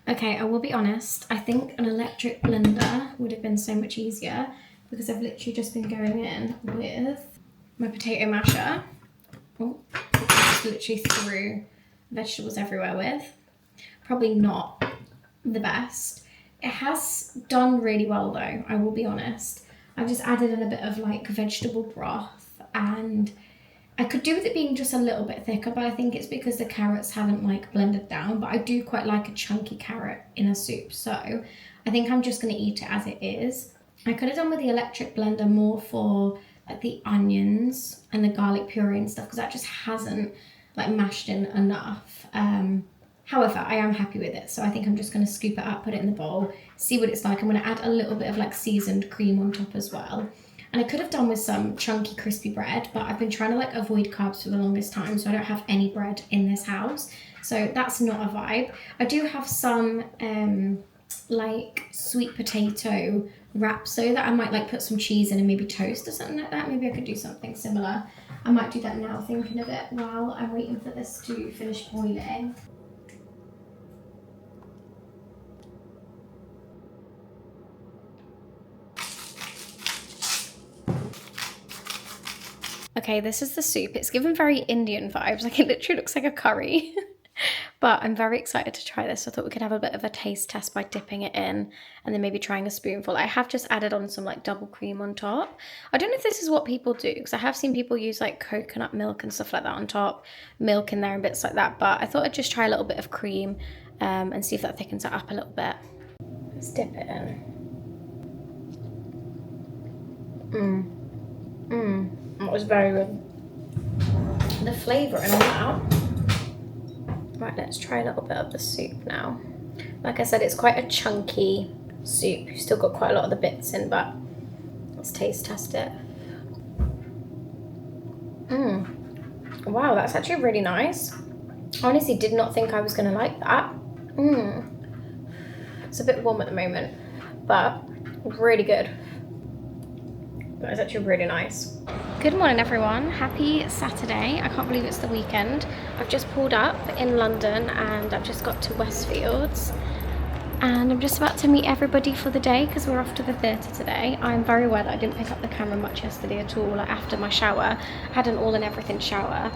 Okay, I will be honest, I think an electric blender would have been so much easier because I've literally just been going in with my potato masher. Oh, just literally threw vegetables everywhere with. Probably not the best. It has done really well though, I will be honest. I've just added in a bit of like vegetable broth and I could do with it being just a little bit thicker, but I think it's because the carrots haven't like blended down, but I do quite like a chunky carrot in a soup, so I think I'm just going to eat it as it is. I could have done with the electric blender more for like the onions and the garlic puree and stuff, because that just hasn't like mashed in enough. However, I am happy with it, so I think I'm just going to scoop it up, put it in the bowl, see what it's like. I'm going to add a little bit of like seasoned cream on top as well. And I could have done with some chunky crispy bread, but I've been trying to like avoid carbs for the longest time, so I don't have any bread in this house. So that's not a vibe. I do have some like sweet potato wraps, so that I might like put some cheese in and maybe toast or something like that. Maybe I could do something similar. I might do that now, thinking of it, while I'm waiting for this to finish boiling. Okay, this is the soup. It's given very Indian vibes, like it literally looks like a curry. But I'm very excited to try this. I thought we could have a bit of a taste test by dipping it in and then maybe trying a spoonful. I have just added on some like double cream on top. I don't know if this is what people do, because I have seen people use like coconut milk and stuff like that on top, milk in there and bits like that, but I thought I'd just try a little bit of cream and see if that thickens it up a little bit. Let's dip it in. That was very good. The flavour in that. Right, let's try a little bit of the soup now. Like I said, it's quite a chunky soup. You've still got quite a lot of the bits in, but let's taste test it. Wow, that's actually really nice. I honestly did not think I was going to like that. It's a bit warm at the moment, but really good. That is actually really nice. Good morning, everyone. Happy Saturday. I can't believe it's the weekend. I've just pulled up in London and I've just got to Westfields. And I'm just about to meet everybody for the day because we're off to the theatre today. I'm very aware that I didn't pick up the camera much yesterday at all. Like after my shower, I had an all and everything shower.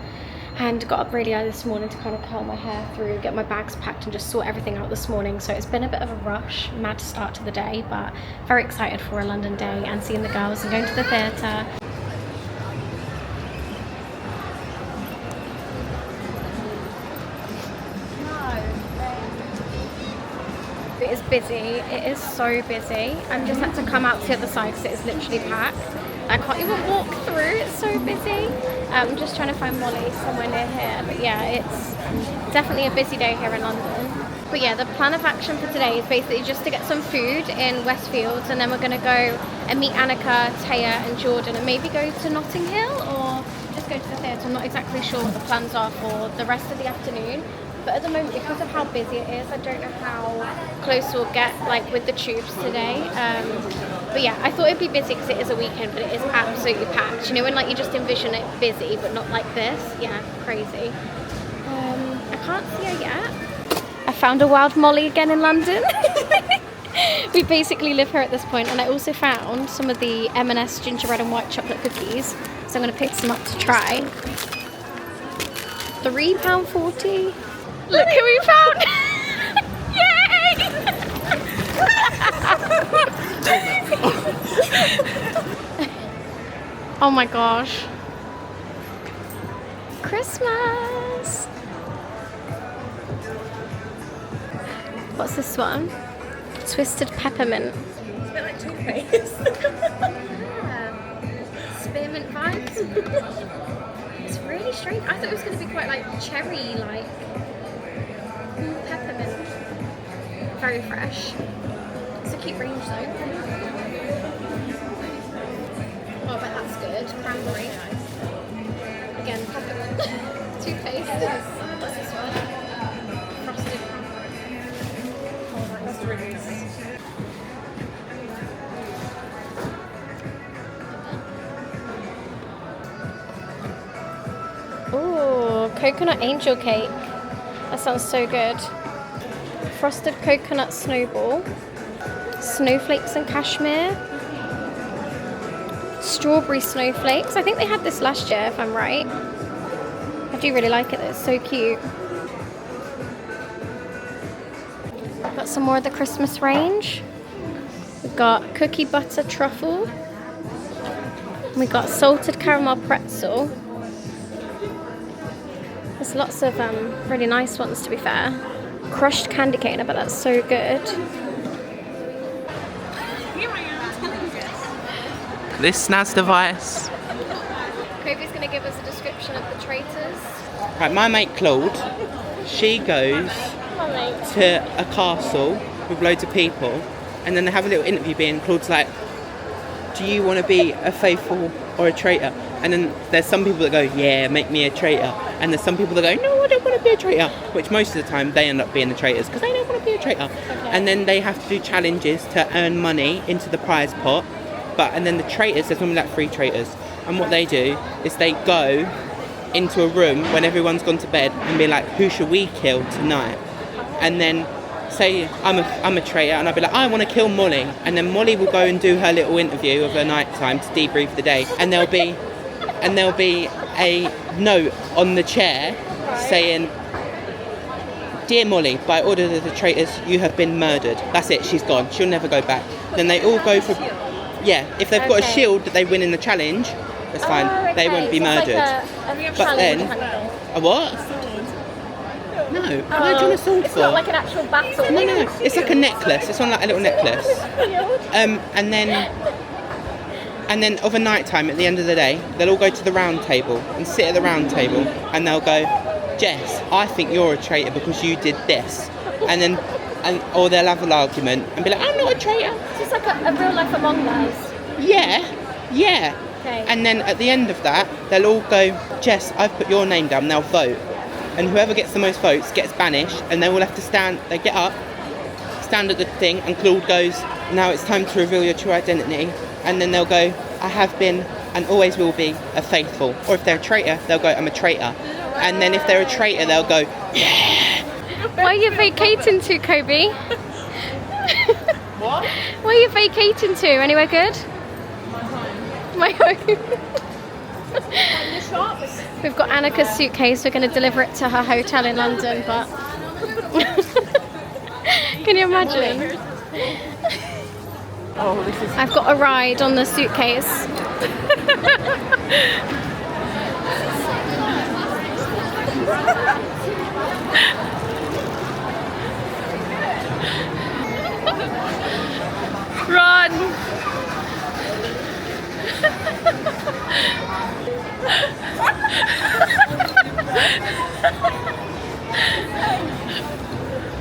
And got up really early this morning to kind of curl my hair through, get my bags packed and just sort everything out this morning. So it's been a bit of a rush, mad start to the day, but very excited for a London day and seeing the girls and going to the theatre. It is busy, it is so busy. I'm just had to come out to the other side because it is literally packed. I can't even walk through, it's so busy. I'm just trying to find Molly somewhere near here, but yeah, it's definitely a busy day here in London. But yeah, the plan of action for today is basically just to get some food in Westfields, and then we're going to go and meet Annika, Taya and Jordan, and maybe go to Notting Hill or just go to the theatre. I'm not exactly sure what the plans are for the rest of the afternoon. But at the moment, because of how busy it is, I don't know how close we'll get like with the tubes today. But yeah, I thought it'd be busy because it is a weekend, but it is absolutely packed. You know, when like you just envision it busy, but not like this. Yeah, crazy. I can't see her yet. I found a wild Molly again in London. We basically live here at this point, and I also found some of the M&S gingerbread and white chocolate cookies. So I'm going to pick some up to try. £3.40. Look who we found! Yay! Oh my gosh. Christmas! What's this one? Twisted peppermint. It's a bit like toothpaste. Yeah. Spearmint vibes. It's really strange. I thought it was going to be quite like cherry-like. Peppermint. Very fresh. It's a cute range though. Oh, but that's good. Cranberry. Again, peppermint. Toothpaste. What's this one? Frosted cranberry. Oh, that's really nice. Ooh, coconut angel cake. That sounds so good. Frosted coconut snowball. Snowflakes and cashmere. Strawberry snowflakes. I think they had this last year, if I'm right. I do really like it. It's so cute. Got some more of the Christmas range. We've got cookie butter truffle. We got salted caramel pretzel. There's lots of really nice ones, to be fair. Crushed candy cane, I bet that's so good. This SNAS device. Kobe's going to give us a description of the traitors. Right, my mate Claude, she goes to a castle with loads of people, and then they have a little interview being, Claude's like, do you want to be a faithful or a traitor? And then there's some people that go, yeah, make me a traitor. And there's some people that go, no, I don't want to be a traitor. Which most of the time they end up being the traitors because they don't want to be a traitor. Okay. And then they have to do challenges to earn money into the prize pot. And then the traitors, there's normally like 3 traitors. And what they do is they go into a room when everyone's gone to bed and be like, who should we kill tonight? And then say I'm a traitor, and I'll be like, I want to kill Molly. And then Molly will go and do her little interview of her night time to debrief the day. And there'll be a note on the chair saying, Dear Molly, by order of the traitors, you have been murdered. That's it, she's gone. She'll never go back. Then they all go for, yeah, if they've got a shield that they win in the challenge, that's fine. Okay. They won't be murdered. Like but then, a what? No, where'd you want a sword it's for? Not like an actual battle. No, it's like a necklace. It's on like a little necklace. And then of a night time at the end of the day, they'll all go to the round table and sit at the round table, and they'll go, Jess, I think you're a traitor because you did this. Or they'll have an argument and be like, I'm not a traitor. So it's like a real life Among Us. Yeah. Okay. And then at the end of that, they'll all go, Jess, I've put your name down, and they'll vote. And whoever gets the most votes gets banished, and they will have to stand, they get up, stand at the thing, and Claude goes, now it's time to reveal your true identity. And then they'll go, I have been and always will be a faithful. Or if they're a traitor, they'll go, I'm a traitor. And then if they're a traitor, they'll go, yeah. Where are you vacating to, Kobe? What? Where are you vacating to? Anywhere good? My home. We've got Annika's suitcase. We're going to deliver it to her hotel in London, but can you imagine? Oh, this is... I've got a ride on the suitcase. Run!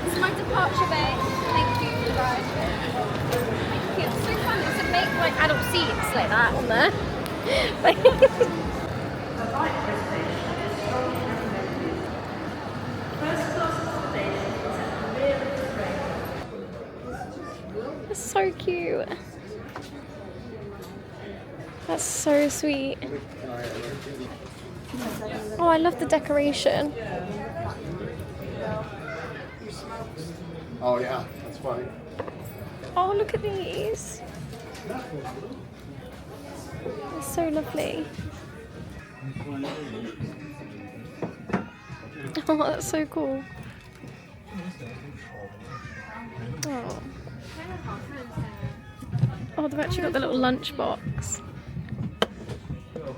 This is my departure bay. Thank you for the ride. Thank you. It's so fun to make like adult seats like that on there. That's so cute. That's so sweet. Oh, I love the decoration. Oh yeah, that's funny. Oh, look at these. They're so lovely. Oh, that's so cool. Oh. Oh, they've actually got the little lunch box. Go.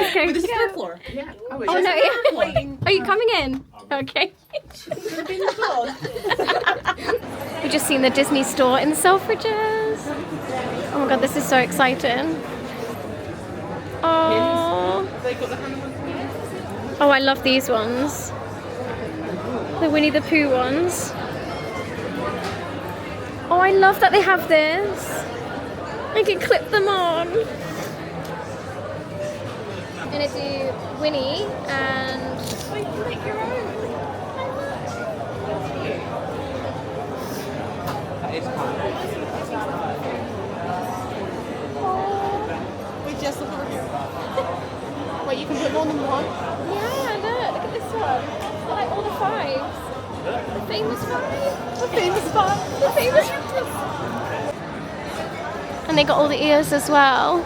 Okay, This is the floor. Yeah. Oh no, yeah. Are you coming in? Okay. We've just seen the Disney store in Selfridges. Oh my god, this is so exciting. Oh. Oh, I love these ones. The Winnie the Pooh ones. Oh, I love that they have this. I can clip them on. I'm gonna do Winnie and... Oh, you can make your own. That is fun. Wait, Jess, look over here. Wait, you can put more than one? Yeah, look at this one. They're like all the fives. The famous five. The famous spot. The famous five. And they got all the ears as well.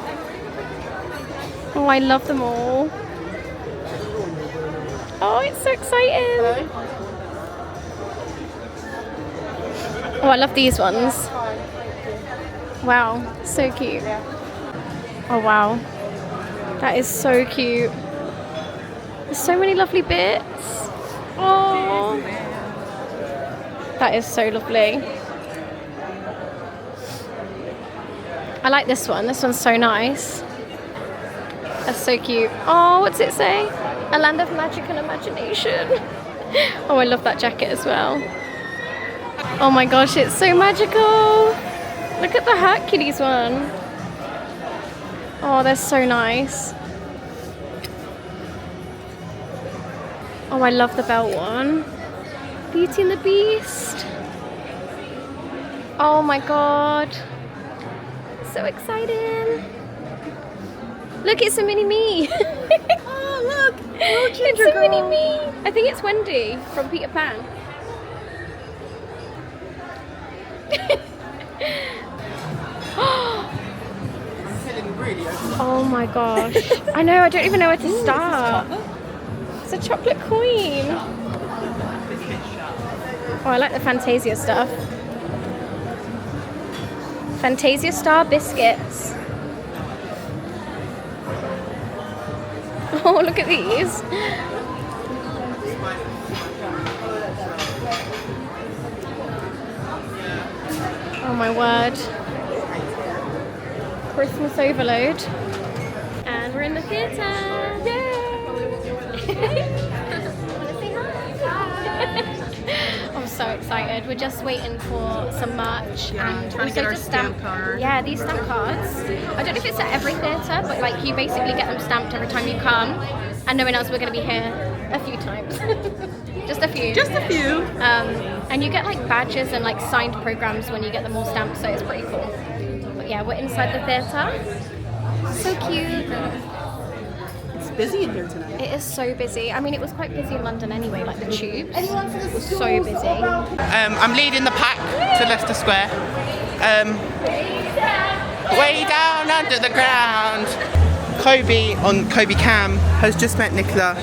Oh, I love them all. Oh, it's so exciting. Oh, I love these ones. Wow, so cute. Oh wow, that is so cute. There's so many lovely bits. Oh, that is so lovely. I like this one. This one's so nice. That's so cute. Oh, what's it say? A land of magic and imagination. Oh, I love that jacket as well. Oh my gosh, it's so magical. Look at the Hercules one. Oh, they're so nice. Oh, I love the belt one. Beauty and the Beast. Oh my god. So exciting. Look, it's a mini me. Oh, look. It's a mini me. I think it's Wendy from Peter Pan. Oh my gosh. I know, I don't even know where to start. It's a chocolate queen. Oh, I like the Fantasia stuff. Fantasia Star biscuits. Oh, look at these. Oh my word. Christmas overload. And we're in the theatre. Yay! I'm so excited. We're just waiting for some merch and trying to get our stamp card. Yeah, these stamp cards. I don't know if it's at every theatre, but like you basically get them stamped every time you come. And knowing us, we're going to be here a few times. Just a few. Just a few. And you get like badges and like signed programs when you get them all stamped, so it's pretty cool. But yeah, we're inside the theatre. So cute. It's busy in here tonight. It is so busy. I mean, it was quite busy in London anyway, like the tubes was so busy. I'm leading the pack to Leicester Square. Way down under the ground. Kobe on Kobe Cam has just met Nicola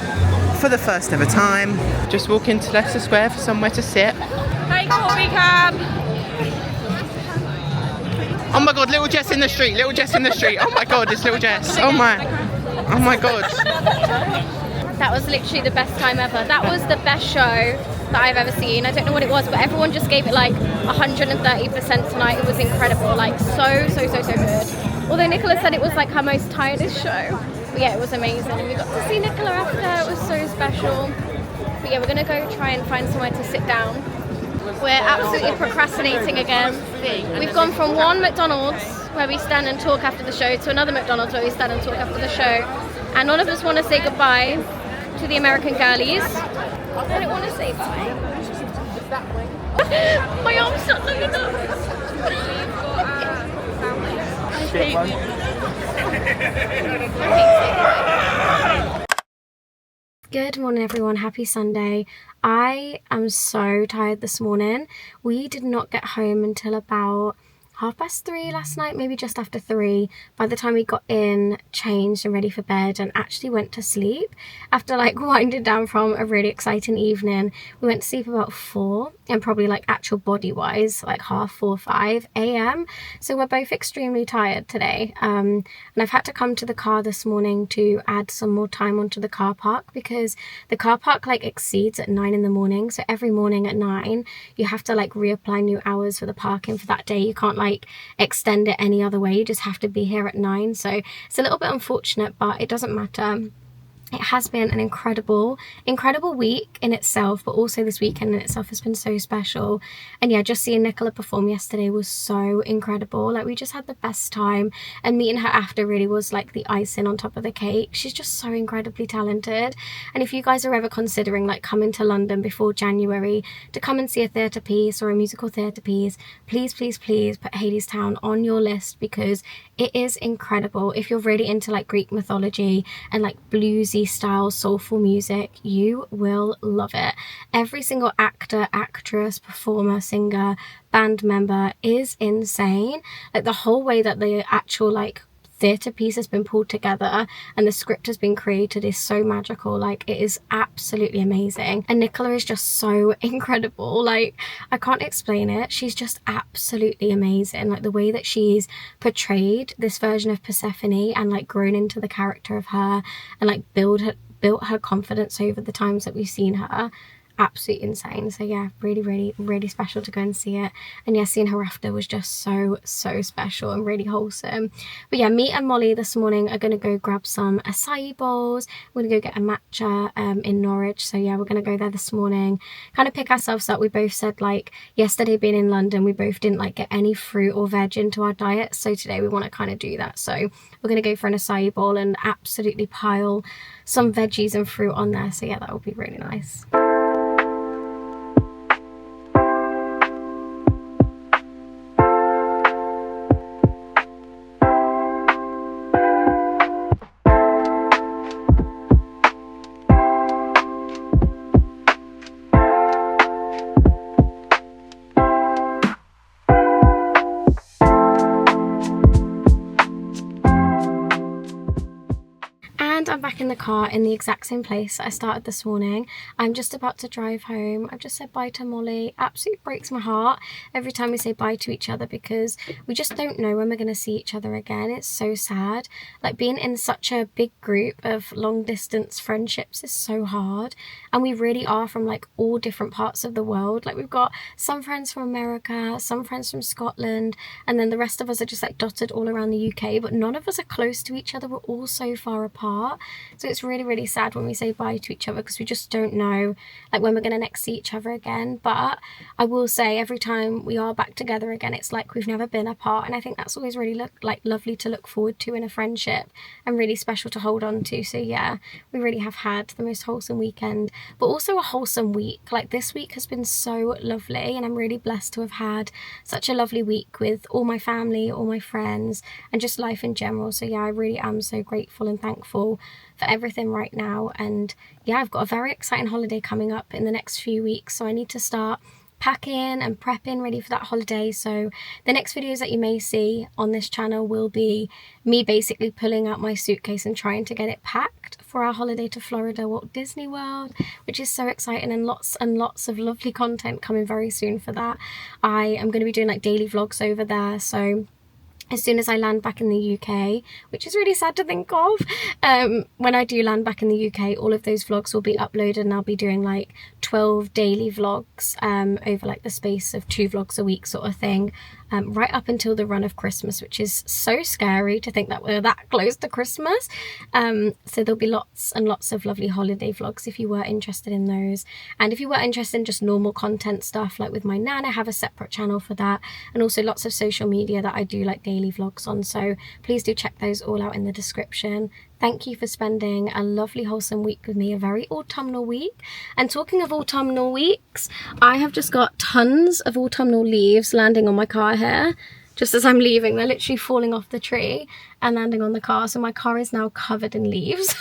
for the first ever time. Just walking to Leicester Square for somewhere to sit. Hi, Kobe Cam. Oh my god, little Jess in the street, little Jess in the street. Oh my god, it's little Jess. Oh my god. That was literally the best time ever. That was the best show that I've ever seen. I don't know what it was, but everyone just gave it like 130% tonight. It was incredible, like so good. Although Nicola said it was like her most tiredest show. But yeah, it was amazing. We got to see Nicola after, it was so special. But yeah, we're gonna go try and find somewhere to sit down. We're absolutely procrastinating again. We've gone from one McDonald's where we stand and talk after the show to another McDonald's where we stand and talk after the show. And none of us want to say goodbye to the American girlies. I don't want to say bye. My arm's not long enough. Good morning everyone, happy Sunday. I am so tired this morning. We did not get home until about 3:30 last night, maybe just after 3. By the time we got in, changed and ready for bed and actually went to sleep after like winding down from a really exciting evening. We went to sleep about 4 and probably like actual body wise like 4:30, 5 a.m. So we're both extremely tired today. And I've had to come to the car this morning to add some more time onto the car park because the car park like exceeds at 9 in the morning. So every morning at 9 you have to like reapply new hours for the parking for that day. You can't like extend it any other way, you just have to be here at 9. So it's a little bit unfortunate, but it doesn't matter. It has been an incredible week in itself, but also this weekend in itself has been so special. And yeah, just seeing Nicola perform yesterday was so incredible. Like we just had the best time, and meeting her after really was like the icing on top of the cake. She's just so incredibly talented. And if you guys are ever considering like coming to London before January to come and see a theatre piece or a musical theatre piece, please put Hadestown on your list because it is incredible. If you're really into like Greek mythology and like bluesy style soulful music, you will love it. Every single actor, actress, performer, singer, band member is insane. Like the whole way that the actual like theatre piece has been pulled together and the script has been created is so magical. Like, it is absolutely amazing. And Nicola is just so incredible. Like, I can't explain it. She's just absolutely amazing. Like, the way that she's portrayed this version of Persephone and like grown into the character of her and like built her confidence over the times that we've seen her, absolutely insane. So yeah, really special to go and see it. And yeah, seeing her after was just so special and really wholesome. But yeah, me and Molly this morning are going to go grab some acai bowls. We're going to go get a matcha in Norwich. So yeah, we're going to go there this morning, kind of pick ourselves up. We both said, like, yesterday being in London, we both didn't like get any fruit or veg into our diet, so today we want to kind of do that. So we're going to go for an acai bowl and absolutely pile some veggies and fruit on there. So yeah, that will be really nice. I'm back in the car in the exact same place I started this morning. I'm just about to drive home. I've just said bye to Molly. Absolutely breaks my heart every time we say bye to each other because we just don't know when we're going to see each other again. It's so sad. Like, being in such a big group of long distance friendships is so hard, and we really are from like all different parts of the world. Like, we've got some friends from America, some friends from Scotland, and then the rest of us are just like dotted all around the UK, but none of us are close to each other. We're all so far apart. So it's really sad when we say bye to each other because we just don't know like when we're going to next see each other again. But I will say, every time we are back together again, it's like we've never been apart, and I think that's always really lovely to look forward to in a friendship and really special to hold on to. So yeah, we really have had the most wholesome weekend, but also a wholesome week. Like, this week has been so lovely, and I'm really blessed to have had such a lovely week with all my family, all my friends, and just life in general. So yeah, I really am so grateful and thankful for everything right now. And yeah, I've got a very exciting holiday coming up in the next few weeks, so I need to start packing and prepping ready for that holiday. So the next videos that you may see on this channel will be me basically pulling out my suitcase and trying to get it packed for our holiday to Florida, Walt Disney World, which is so exciting, and lots of lovely content coming very soon for that. I am going to be doing like daily vlogs over there, so as soon as I land back in the UK, which is really sad to think of, when I do land back in the UK, all of those vlogs will be uploaded, and I'll be doing like 12 daily vlogs over like the space of 2 vlogs a week sort of thing, right up until the run of Christmas, which is so scary to think that we're that close to Christmas. So there'll be lots and lots of lovely holiday vlogs if you were interested in those. And if you were interested in just normal content stuff, like with my nan, I have a separate channel for that, and also lots of social media that I do like daily vlogs on, so please do check those all out in the description. Thank you for spending a lovely wholesome week with me, a very autumnal week. And talking of autumnal weeks, I have just got tons of autumnal leaves landing on my car here just as I'm leaving. They're literally falling off the tree and landing on the car, so my car is now covered in leaves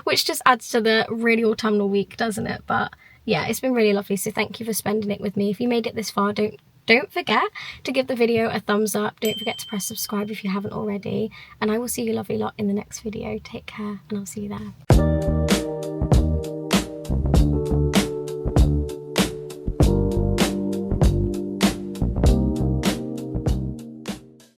which just adds to the really autumnal week, doesn't it? But yeah, it's been really lovely, so thank you for spending it with me. If you made it this far, don't forget to give the video a thumbs up. Don't forget to press subscribe if you haven't already. And I will see you lovely lot in the next video. Take care, and I'll see you there.